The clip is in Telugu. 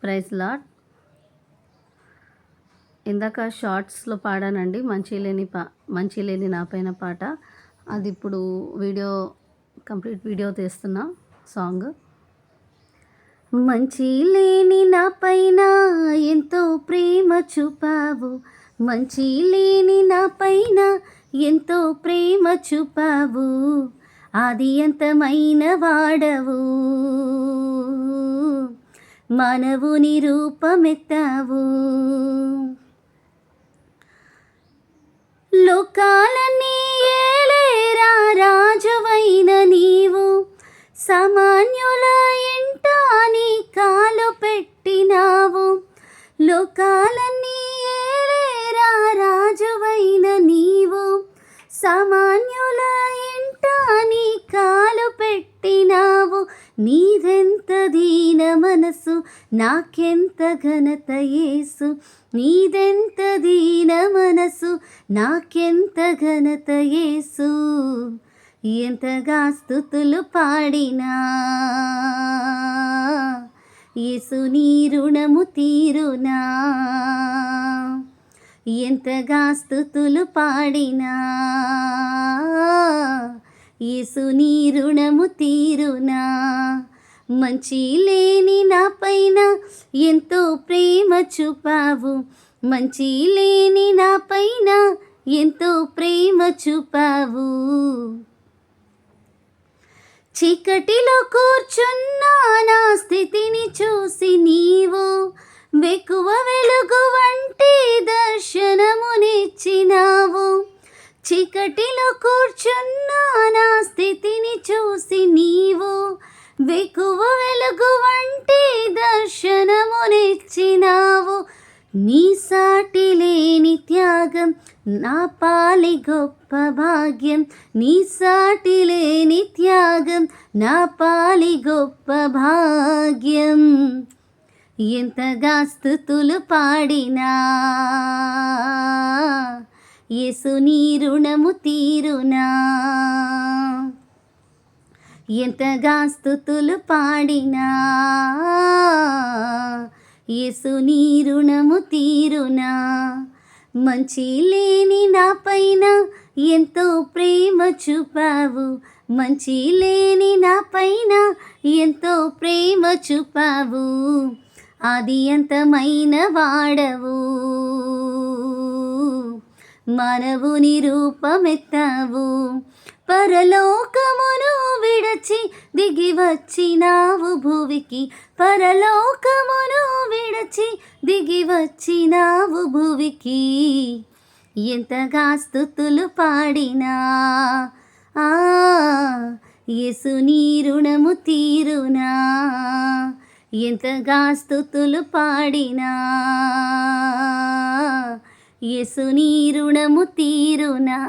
Praise lord. ఇందాక షార్ట్స్లో పాడానండి మంచి లేని నా పైన పాట. అది ఇప్పుడు కంప్లీట్ వీడియో తీస్తున్నా సాంగ్. మంచి లేని నా పైన ఎంతో ప్రేమ చూపావు, మంచి లేని నా పైన ఎంతో ప్రేమ చూపావు, ఆది అంతమైన వాడవు, మానవుని రూపమెత్తావు, లోకాలన్నీ ఏలేరా రాజువైన నీవు, సామాన్యుల ఇంట నీ కాలు పెట్టినావు, లోకాలన్నీ ఏలేరా రాజువైన నీవు, సామాన్యుల ఇంట నీ కాలు పెట్టినావు, నీదెంత దీన మనసు నాకెంత ఘనత యేసు, నీదెంత దీన మనసు నాకెంత ఘనత యేసు, ఎంతగా స్తుతులు పాడినా యేసు నీ రుణము తీరునా, ఎంతగా స్తుతులు పాడినా యేసు నీ రుణము తీరునా, మంచి లేని నా పైన ఎంతో ప్రేమ చూపావు, మంచి లేని నా పైన ఎంతో ప్రేమ చూపావు, చీకటిలో కూర్చున్న నా స్థితిని చూసి నీవు వెకువ వెలుగు వంటి దర్శనమునిచ్చినావు, చీకటిలో కూర్చున్న నా స్థితిని చూసి నీవు వెకువ వెలుగు వంటి దర్శనమునిచ్చినావు, నీ సాటి లేని త్యాగం నా పాలి గొప్ప భాగ్యం, నీ సాటి లేని త్యాగం నా పాలి గొప్ప భాగ్యం, ఎంతగా స్తుతులు పాడినా యేసు నీ రుణము తీరునా, ఎంతగా స్తుతులు పాడినా యేసు నీ రుణము తీరునా, మంచి లేని నా పైన ఎంతో ప్రేమ చూపావు, మంచి లేని నా పైన ఎంతో ప్రేమ చూపావు, ఆది అంతమైన వాడవు, మానవుని రూపమెత్తావు, పరలోకమును విడచి దిగి వచ్చినావు భువికి, పరలోకమును విడచి దిగి వచ్చినావు భువికి, ఎంతగా స్తుతులు పాడినా యేసు నీ రుణము తీరునా, ఎంతగా స్తుతులు పాడినా యేసు నీ రుణము తీరునా.